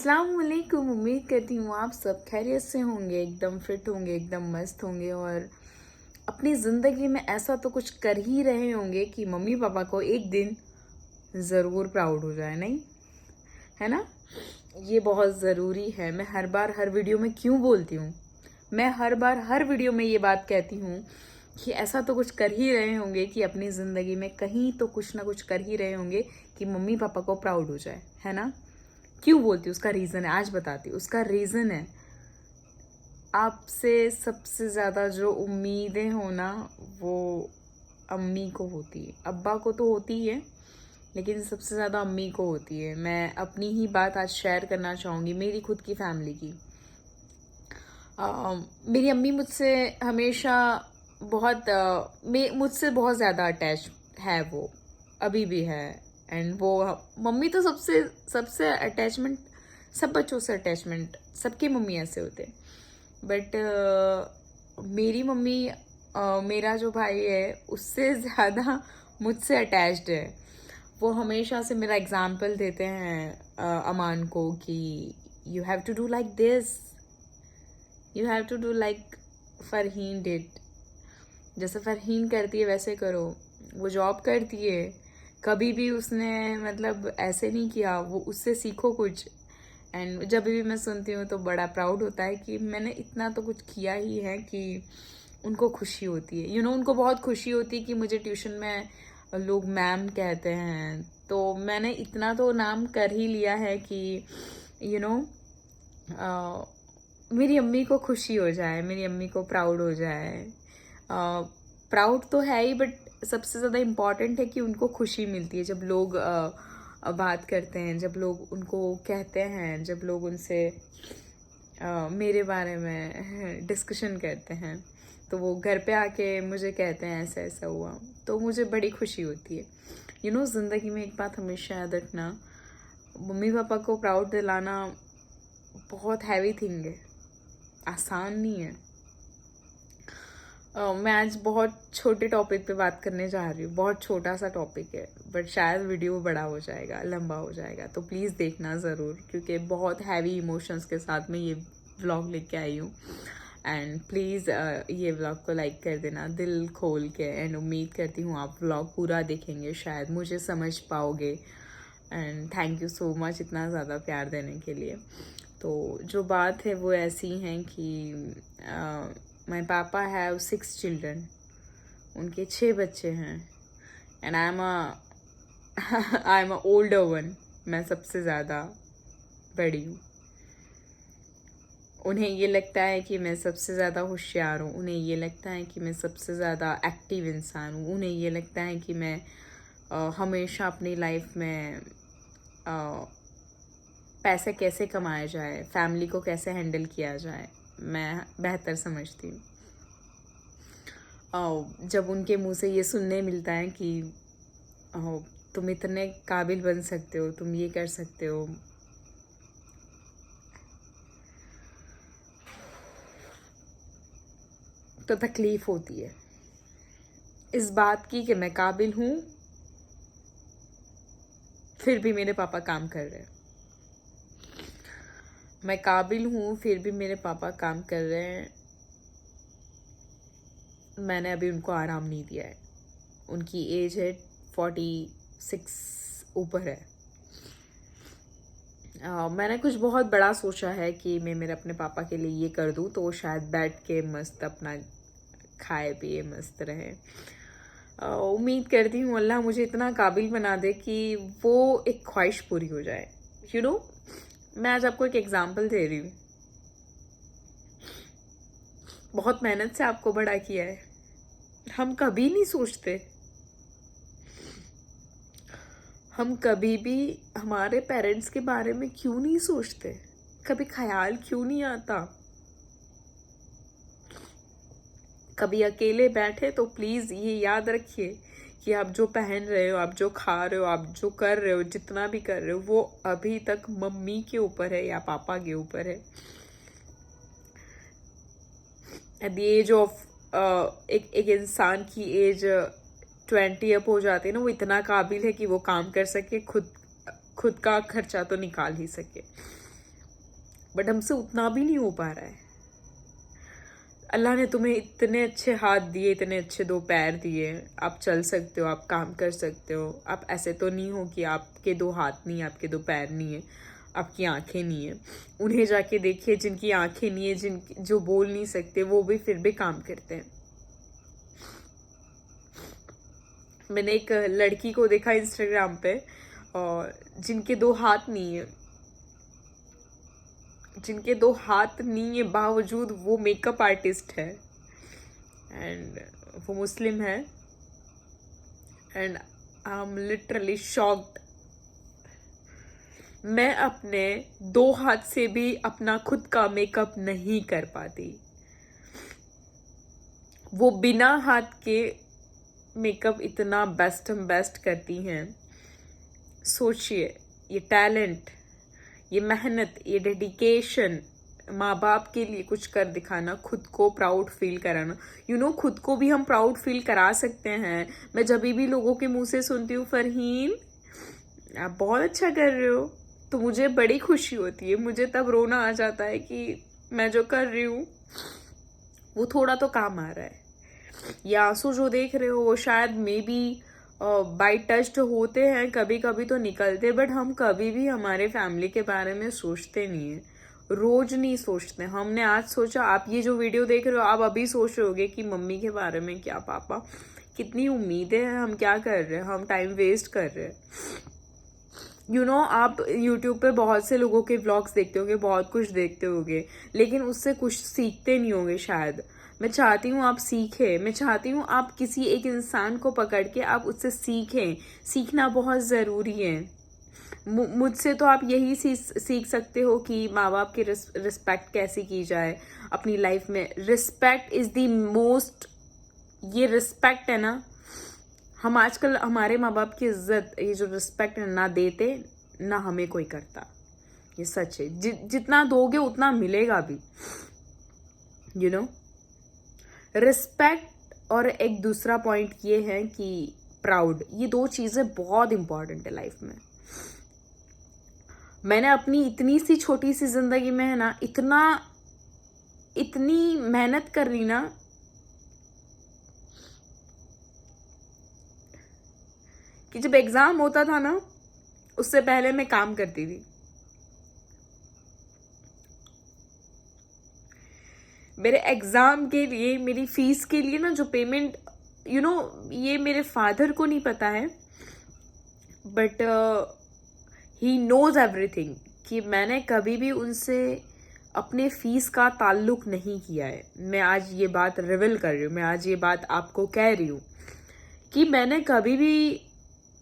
अस्सलाम वालेकुम। उम्मीद करती हूँ आप सब खैरियत से होंगे, एकदम फिट होंगे, एकदम मस्त होंगे और अपनी ज़िंदगी में ऐसा तो कुछ कर ही रहे होंगे कि मम्मी पापा को एक दिन ज़रूर प्राउड हो जाए, नहीं है ना? ये बहुत ज़रूरी है। मैं हर बार हर वीडियो में क्यों बोलती हूँ, मैं हर बार हर वीडियो में ये बात कहती हूँ कि ऐसा तो कुछ कर ही रहे होंगे कि अपनी ज़िंदगी में कहीं तो कुछ ना कुछ कर ही रहे होंगे कि मम्मी पापा को प्राउड हो जाए, है ना? क्यों बोलती हूँ, उसका रीज़न है, आज बताती हूँ। उसका रीज़न है, आपसे सबसे ज़्यादा जो उम्मीदें हो ना, वो अम्मी को होती है। अब्बा को तो होती ही है, लेकिन सबसे ज़्यादा अम्मी को होती है। मैं अपनी ही बात आज शेयर करना चाहूँगी, मेरी खुद की फैमिली की। मेरी अम्मी मुझसे हमेशा बहुत मुझसे बहुत ज़्यादा अटैच है, वो अभी भी है। एंड वो मम्मी तो सबसे सबसे अटैचमेंट, सब बच्चों से अटैचमेंट, सबके मम्मी ऐसे होते हैं। बट मेरी मम्मी मेरा जो भाई है उससे ज़्यादा मुझसे अटैच्ड है। वो हमेशा से मेरा एग्जाम्पल देते हैं अमान को कि you have to do like this, you have to do like Farheen did. जैसे फरहीन करती है वैसे करो। वो जॉब करती है, कभी भी उसने मतलब ऐसे नहीं किया, वो उससे सीखो कुछ। एंड जब भी मैं सुनती हूँ तो बड़ा प्राउड होता है कि मैंने इतना तो कुछ किया ही है कि उनको खुशी होती है। उनको बहुत खुशी होती है कि मुझे ट्यूशन में लोग मैम कहते हैं, तो मैंने इतना तो नाम कर ही लिया है कि यू नो मेरी अम्मी को खुशी हो जाए, मेरी अम्मी को प्राउड हो जाए। प्राउड तो है ही, बट सबसे ज़्यादा इम्पॉर्टेंट है कि उनको खुशी मिलती है जब लोग बात करते हैं, जब लोग उनको कहते हैं, जब लोग उनसे मेरे बारे में डिस्कशन करते हैं, तो वो घर पे आके मुझे कहते हैं ऐसा ऐसा हुआ, तो मुझे बड़ी खुशी होती है। ज़िंदगी में एक बात हमेशा याद रखना, मम्मी पापा को प्राउड दिलाना बहुत हैवी थिंग है, आसान नहीं है। मैं आज बहुत छोटे टॉपिक पे बात करने जा रही हूँ, बहुत छोटा सा टॉपिक है, बट शायद वीडियो बड़ा हो जाएगा, लंबा हो जाएगा, तो प्लीज़ देखना ज़रूर, क्योंकि बहुत हैवी इमोशंस के साथ में ये व्लॉग लेके आई हूँ। एंड प्लीज़ ये व्लॉग को लाइक कर देना दिल खोल के। एंड उम्मीद करती हूँ आप व्लॉग पूरा देखेंगे, शायद मुझे समझ पाओगे। And thank you so much इतना ज़्यादा प्यार देने के लिए। तो जो बात है वो ऐसी है कि माय पापा हैव 6 चिल्ड्रन, उनके 6 बच्चे हैं। And I am a older one, मैं सबसे ज़्यादा बड़ी हूँ। उन्हें ये लगता है कि मैं सबसे ज़्यादा होशियार हूँ, उन्हें ये लगता है कि मैं सबसे ज़्यादा एक्टिव इंसान हूँ, उन्हें ये लगता है कि मैं हमेशा अपनी लाइफ में पैसे कैसे कमाया जाए, फैमिली को कैसे हैंडल किया जाए, मैं बेहतर समझती हूँ। जब उनके मुंह से ये सुनने मिलता है कि तुम इतने काबिल बन सकते हो, तुम ये कर सकते हो, तो तकलीफ होती है इस बात की कि मैं काबिल हूँ, फिर भी मेरे पापा काम कर रहे हैं। मैं काबिल हूँ, फिर भी मेरे पापा काम कर रहे हैं। मैंने अभी उनको आराम नहीं दिया है। उनकी एज है 46 ऊपर है। मैंने कुछ बहुत बड़ा सोचा है कि मैं मेरे अपने पापा के लिए ये कर दूँ तो वो शायद बैठ के मस्त अपना खाए पिए मस्त रहे। उम्मीद करती हूँ अल्लाह मुझे इतना काबिल बना दे कि वो एक ख्वाहिश पूरी हो जाए। मैं आज आपको एक एग्जाम्पल दे रही हूँ। बहुत मेहनत से आपको बड़ा किया है, हम कभी नहीं सोचते, हम कभी भी हमारे पेरेंट्स के बारे में क्यों नहीं सोचते, कभी ख्याल क्यों नहीं आता। कभी अकेले बैठे तो प्लीज़ ये याद रखिए कि आप जो पहन रहे हो, आप जो खा रहे हो, आप जो कर रहे हो, जितना भी कर रहे हो, वो अभी तक मम्मी के ऊपर है या पापा के ऊपर है। एट द एज ऑफ एक इंसान की एज 20 अप हो जाती है ना, वो इतना काबिल है कि वो काम कर सके, खुद का खर्चा तो निकाल ही सके। बट हमसे उतना भी नहीं हो पा रहा है। अल्लाह ने तुम्हें इतने अच्छे हाथ दिए, इतने अच्छे 2 पैर दिए, आप चल सकते हो, आप काम कर सकते हो। आप ऐसे तो नहीं हो कि आपके 2 हाथ नहीं है, आपके 2 पैर नहीं है, आपकी आंखें नहीं है। उन्हें जाके देखिए जिनकी आंखें नहीं है, जो बोल नहीं सकते, वो भी फिर भी काम करते हैं। मैंने एक लड़की को देखा इंस्टाग्राम पे, और जिनके 2 हाथ नहीं है, बावजूद वो मेकअप आर्टिस्ट है, एंड वो मुस्लिम है, and I am literally shocked. मैं अपने 2 हाथ से भी अपना खुद का मेकअप नहीं कर पाती, वो बिना हाथ के मेकअप इतना बेस्ट करती हैं। सोचिए, ये टैलेंट, ये मेहनत, ये डेडिकेशन, माँ बाप के लिए कुछ कर दिखाना, खुद को प्राउड फील कराना। खुद को भी हम प्राउड फील करा सकते हैं। मैं जब भी लोगों के मुंह से सुनती हूँ, फरहीन आप बहुत अच्छा कर रहे हो, तो मुझे बड़ी खुशी होती है। मुझे तब रोना आ जाता है कि मैं जो कर रही हूँ वो थोड़ा तो काम आ रहा है। ये आंसू जो देख रहे हो वो शायद मे बी बाई टच्ड होते हैं, कभी कभी तो निकलते, बट हम कभी भी हमारे फैमिली के बारे में सोचते नहीं है, रोज नहीं सोचते। हमने आज सोचा, आप ये जो वीडियो देख रहे हो आप अभी सोच रहे होगे कि मम्मी के बारे में क्या, पापा कितनी उम्मीदें हैं, हम क्या कर रहे हैं, हम टाइम वेस्ट कर रहे हैं। आप यूट्यूब पे बहुत से लोगों के व्लॉग्स देखते होगे, बहुत कुछ देखते होगे, लेकिन उससे कुछ सीखते नहीं होंगे शायद। मैं चाहती हूँ आप सीखें, मैं चाहती हूँ आप किसी एक इंसान को पकड़ के आप उससे सीखें। सीखना बहुत ज़रूरी है। मुझसे तो आप यही सीख सकते हो कि माँ बाप की रिस्पेक्ट कैसे की जाए अपनी लाइफ में। रिस्पेक्ट इज़ द मोस्ट, ये रिस्पेक्ट है ना, हम आजकल हमारे माँ बाप की इज्जत, ये जो रिस्पेक्ट है ना देते ना हमें कोई करता, ये सच है। जितना दोगे उतना मिलेगा भी। रिस्पेक्ट और एक दूसरा पॉइंट ये है कि प्राउड, ये 2 चीजें बहुत इंपॉर्टेंट है लाइफ में। मैंने अपनी इतनी सी छोटी सी जिंदगी में है ना, इतनी मेहनत कर रही ना, कि जब एग्जाम होता था ना उससे पहले मैं काम करती थी। मेरे एग्जाम के लिए, मेरी फीस के लिए ना जो पेमेंट, ये मेरे फादर को नहीं पता है, बट ही नोज एवरीथिंग कि मैंने कभी भी उनसे अपने फीस का ताल्लुक नहीं किया है। मैं आज ये बात रिवील कर रही हूँ, मैं आज ये बात आपको कह रही हूँ कि मैंने कभी भी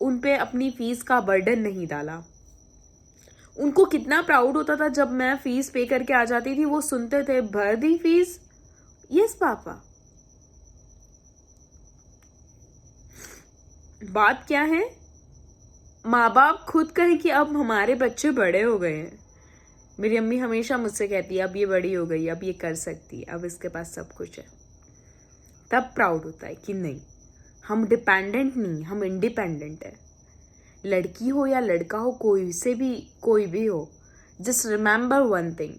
उन पे अपनी फीस का बर्डन नहीं डाला। उनको कितना प्राउड होता था जब मैं फीस पे करके आ जाती थी, वो सुनते थे, भर दी फीस? Yes papa. बात क्या है, माँ बाप खुद कहें कि अब हमारे बच्चे बड़े हो गए हैं। मेरी अम्मी हमेशा मुझसे कहती है अब ये बड़ी हो गई, अब ये कर सकती है, अब इसके पास सब कुछ है। तब प्राउड होता है कि नहीं, हम डिपेंडेंट नहीं, हम इंडिपेंडेंट है। लड़की हो या लड़का हो, कोई भी हो, जस्ट रिमेंबर वन थिंग,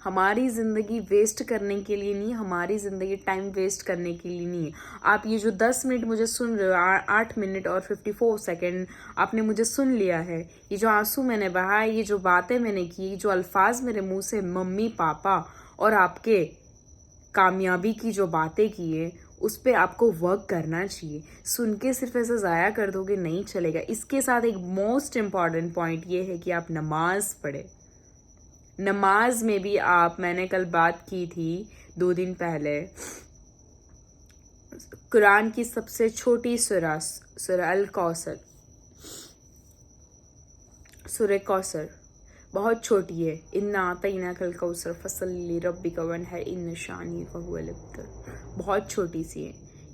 हमारी जिंदगी वेस्ट करने के लिए नहीं, हमारी जिंदगी टाइम वेस्ट करने के लिए नहीं है। आप ये जो 10 मिनट मुझे सुन रहे हो, 8 मिनट और 54 सेकेंड आपने मुझे सुन लिया है, ये जो आंसू मैंने बहाए, ये जो बातें मैंने की, जो अल्फाज मेरे मुंह से मम्मी पापा और आपके कामयाबी की जो बातें की है, उस पर आपको वर्क करना चाहिए। सुन के सिर्फ ऐसे ज़ाया कर दोगे नहीं चलेगा। इसके साथ एक मोस्ट इम्पॉर्टेंट पॉइंट ये है कि आप नमाज पढ़े। नमाज में भी आप, मैंने कल बात की थी 2 दिन पहले, कुरान की सबसे छोटी सूरह अल कौसर, सूरह कौसर बहुत छोटी है। इन्ना आतैना कल कौसर फसल्ली रब्बिका वनहर इन्न शानी फहुवल अब्तर, बहुत छोटी सी है।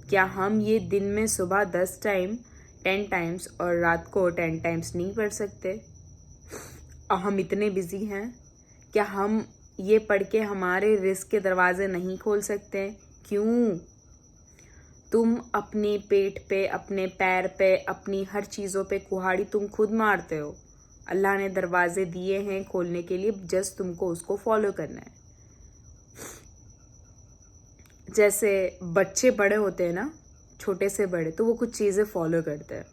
क्या हम ये दिन में सुबह 10 टाइम्स और रात को 10 टाइम्स नहीं पढ़ सकते? और हम इतने बिजी हैं, क्या हम ये पढ़ के हमारे रिस्क के दरवाजे नहीं खोल सकते? क्यों? तुम अपने पेट पे, अपने पैर पे, अपनी हर चीज़ों पे कुहाड़ी तुम खुद मारते हो। अल्लाह ने दरवाजे दिए हैं खोलने के लिए, जस्ट तुमको उसको फॉलो करना है। जैसे बच्चे बड़े होते हैं ना, छोटे से बड़े, तो वो कुछ चीज़ें फॉलो करते हैं।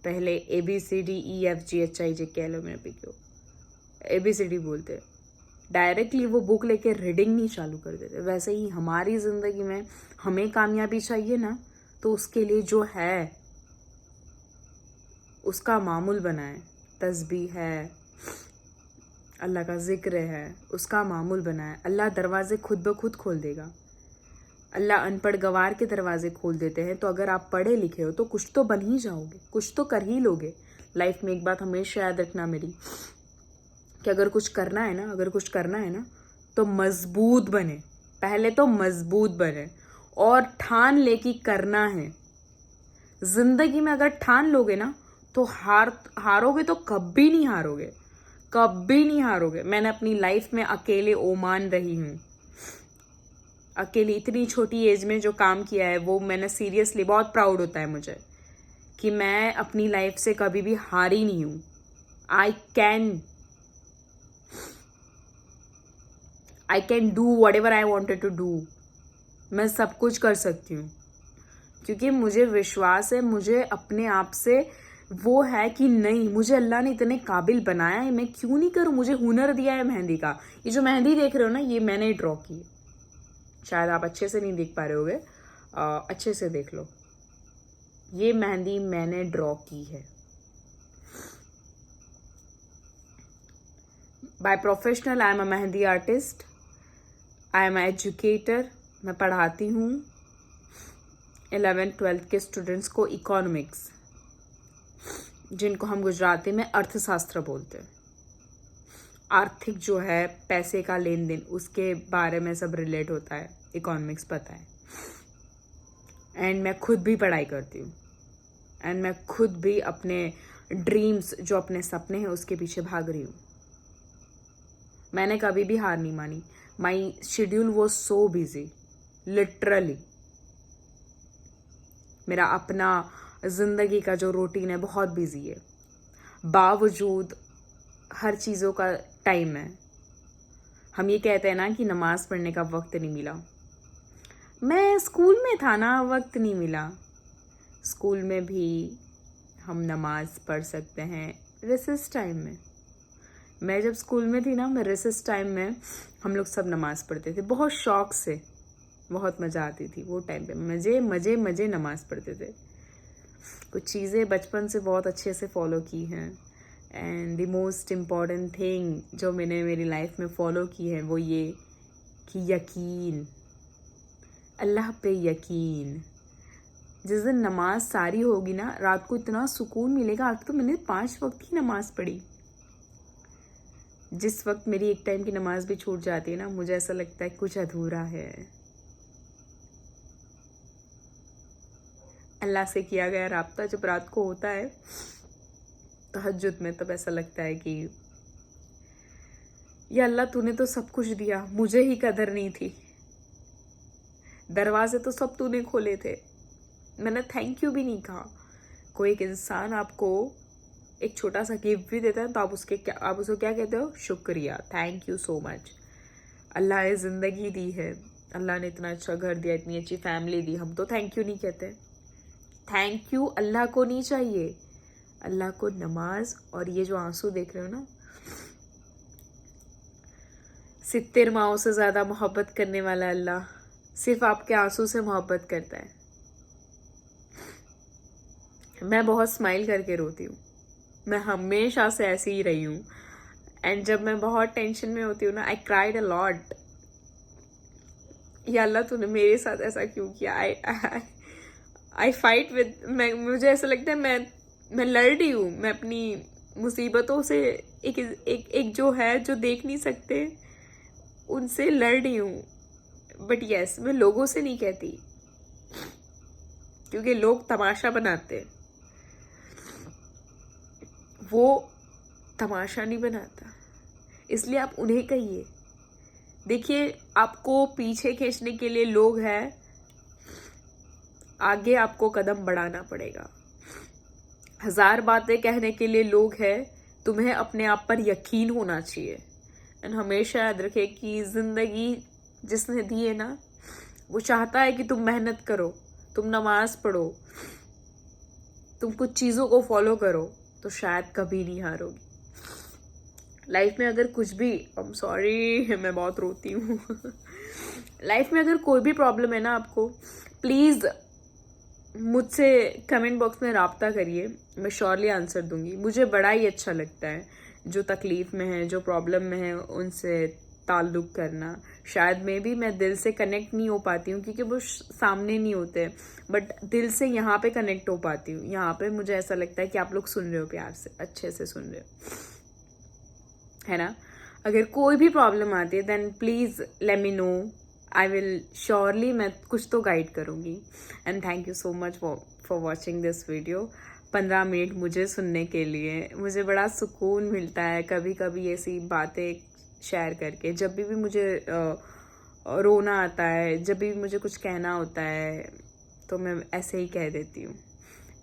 पहले ABCDEFGHIJKLMNOPQ ABCD बोलते हैं, डायरेक्टली वो बुक लेके रीडिंग नहीं चालू कर देते। वैसे ही हमारी ज़िंदगी में हमें कामयाबी चाहिए ना, तो उसके लिए जो है उसका मामूल बनाए। तस्बीह है, अल्लाह का जिक्र है, उसका मामूल बनाए। अल्लाह दरवाजे खुद ब खुद खोल देगा। अल्लाह अनपढ़ गवार के दरवाजे खोल देते हैं। तो अगर आप पढ़े लिखे हो तो कुछ तो बन ही जाओगे, कुछ तो कर ही लोगे लाइफ में। एक बात हमेशा याद रखना मेरी, कि अगर कुछ करना है ना तो मजबूत बने। पहले तो मजबूत बने और ठान ले कि करना है। जिंदगी में अगर ठान लोगे ना तो हारोगे तो कभी नहीं हारोगे, कभी नहीं हारोगे। मैंने अपनी लाइफ में अकेले ओमान रही हूँ, अकेली इतनी छोटी एज में जो काम किया है वो मैंने सीरियसली बहुत प्राउड होता है मुझे कि मैं अपनी लाइफ से कभी भी हारी नहीं हूँ। I can do whatever I wanted to do. मैं सब कुछ कर सकती हूँ क्योंकि मुझे विश्वास है, मुझे अपने आप से वो है कि नहीं, मुझे अल्लाह ने इतने काबिल बनाया है, मैं क्यों नहीं करूँ। मुझे हुनर दिया है मेहंदी का। ये जो मेहंदी देख रहे हो ना, ये मैंने ड्रॉ की। शायद आप अच्छे से नहीं देख पा रहे होगे, अच्छे से देख लो। ये मेहंदी मैंने ड्रॉ की है। By professional I am a mehndi artist, I am educator. मैं पढ़ाती हूँ 11th-12th के स्टूडेंट्स को इकोनॉमिक्स, जिनको हम गुजराती में अर्थशास्त्र बोलते हैं। आर्थिक जो है, पैसे का लेन देन, उसके बारे में सब रिलेट होता है, इकोनॉमिक्स पता है। एंड मैं खुद भी पढ़ाई करती हूँ, एंड मैं खुद भी अपने ड्रीम्स, जो अपने सपने हैं, उसके पीछे भाग रही हूँ। मैंने कभी भी हार नहीं मानी। माई schedule was so busy, literally. मेरा अपना जिंदगी का जो रूटीन है बहुत बिजी है, बावजूद हर चीज़ों का टाइम है। हम ये कहते हैं ना कि नमाज पढ़ने का वक्त नहीं मिला। मैं स्कूल में था ना, वक्त नहीं मिला। स्कूल में भी हम नमाज पढ़ सकते हैं रिसेस टाइम में। मैं जब स्कूल में थी ना, मैं रिसेस टाइम में हम लोग सब नमाज पढ़ते थे, बहुत शौक से, बहुत मज़ा आती थी वो टाइम पे। मज़े मज़े मज़े नमाज पढ़ते थे। कुछ चीज़ें बचपन से बहुत अच्छे से फॉलो की हैं। And the most important thing जो मैंने मेरी लाइफ में फॉलो की है वो ये कि यकीन, अल्लाह पे यकीन। जिस दिन नमाज सारी होगी ना, रात को इतना सुकून मिलेगा। आज तो मैंने 5 वक्त की नमाज पढ़ी। जिस वक्त मेरी एक टाइम की नमाज भी छूट जाती है ना, मुझे ऐसा लगता है कुछ अधूरा है। अल्लाह से किया गया राब्ता जब रात को होता है तहज्जुद में, तब ऐसा लगता है कि या अल्लाह तूने तो सब कुछ दिया, मुझे ही कदर नहीं थी। दरवाजे तो सब तूने खोले थे, मैंने थैंक यू भी नहीं कहा। कोई एक इंसान आपको एक छोटा सा गिफ्ट भी देता है तो आप उसको क्या कहते हो? शुक्रिया, थैंक यू सो मच। अल्लाह ने ज़िंदगी दी है, अल्लाह ने इतना अच्छा घर दिया, इतनी अच्छी फैमिली दी, हम तो थैंक यू नहीं कहते। थैंक यू अल्लाह को नहीं चाहिए, अल्लाह को नमाज और ये जो आंसू देख रहे हो ना, 70 माओं से ज़्यादा मोहब्बत करने वाला अल्लाह सिर्फ आपके आंसू से मोहब्बत करता है। मैं बहुत स्माइल करके रोती हूँ, मैं हमेशा से ऐसी ही रही हूँ। एंड जब मैं बहुत टेंशन में होती हूँ ना, आई क्राइड अ लॉट। या अल्लाह तूने मेरे साथ ऐसा क्यों किया? आई फाइट विद, मुझे ऐसा लगता है मैं लड़ रही हूँ। मैं अपनी मुसीबतों से एक जो है, जो देख नहीं सकते, उनसे लड़ रही हूँ। बट यस, मैं लोगों से नहीं कहती क्योंकि लोग तमाशा बनाते हैं, वो तमाशा नहीं बनाता, इसलिए आप उन्हें कहिए। देखिए, आपको पीछे खींचने के लिए लोग हैं, आगे आपको कदम बढ़ाना पड़ेगा। 1000 बातें कहने के लिए लोग हैं, तुम्हें अपने आप पर यकीन होना चाहिए। एंड हमेशा याद रखे कि जिंदगी जिसने दी है ना, वो चाहता है कि तुम मेहनत करो, तुम नमाज पढ़ो, तुम कुछ चीज़ों को फॉलो करो, तो शायद कभी नहीं हारोगी लाइफ में। अगर कुछ भी, आई एम सॉरी मैं बहुत रोती हूँ लाइफ में अगर कोई भी प्रॉब्लम है ना आपको, प्लीज़ मुझसे कमेंट बॉक्स में राब्ता करिए, मैं श्योरली आंसर दूंगी। मुझे बड़ा ही अच्छा लगता है जो तकलीफ़ में है, जो प्रॉब्लम में है, उनसे ताल्लुक़ करना। शायद मैं दिल से कनेक्ट नहीं हो पाती हूँ क्योंकि वो सामने नहीं होते, बट दिल से यहाँ पे कनेक्ट हो पाती हूँ। यहाँ पे मुझे ऐसा लगता है कि आप लोग सुन रहे हो, प्यार से अच्छे से सुन रहे हो, है ना। अगर कोई भी प्रॉब्लम आती है then please let me know, I will surely, मैं कुछ तो गाइड करूँगी। And thank you so much for watching this video. 15 minute मुझे सुनने के लिए मुझे बड़ा सुकून मिलता है कभी कभी ऐसी बातें शेयर करके। जब भी मुझे रोना आता है, जब भी मुझे कुछ कहना होता है, तो मैं ऐसे ही कह देती हूँ।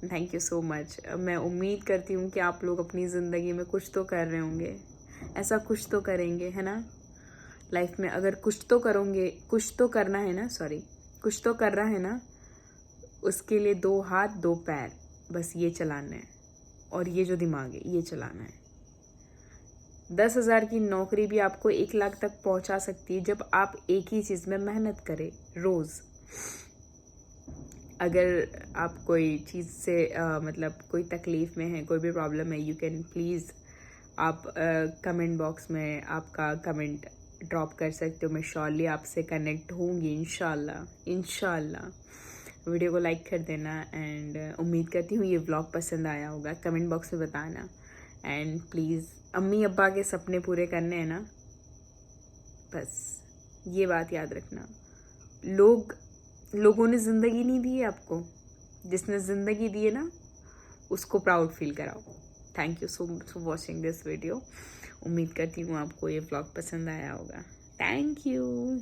Thank you so much. मैं उम्मीद करती हूँ कि आप लोग अपनी ज़िंदगी में कुछ तो कर रहे होंगे, ऐसा कुछ तो करेंगे, है ना। लाइफ में अगर कुछ तो करोगे, कुछ तो करना है ना, सॉरी, कुछ तो कर रहा है ना, उसके लिए 2 हाथ 2 पैर बस ये चलाना है, और ये जो दिमाग है ये चलाना है। 10,000 की नौकरी भी आपको 1 लाख तक पहुंचा सकती है जब आप एक ही चीज़ में मेहनत करें रोज़। अगर आप कोई चीज़ से मतलब कोई तकलीफ़ में है, कोई भी प्रॉब्लम है, यू कैन प्लीज़ आप कमेंट बॉक्स में आपका कमेंट ड्रॉप कर सकते हो। मैं श्योरली आपसे कनेक्ट होंगी इंशाल्लाह। वीडियो को लाइक कर देना, एंड उम्मीद करती हूँ ये व्लॉग पसंद आया होगा। कमेंट बॉक्स में बताना, एंड प्लीज़ अम्मी अब्बा के सपने पूरे करने हैं ना, बस ये बात याद रखना। लोगों ने ज़िंदगी नहीं दी है आपको, जिसने ज़िंदगी दी है ना उसको प्राउड फील कराओ। Thank you so much for watching this video. उम्मीद करती हूँ आपको ये व्लॉग पसंद आया होगा। Thank you.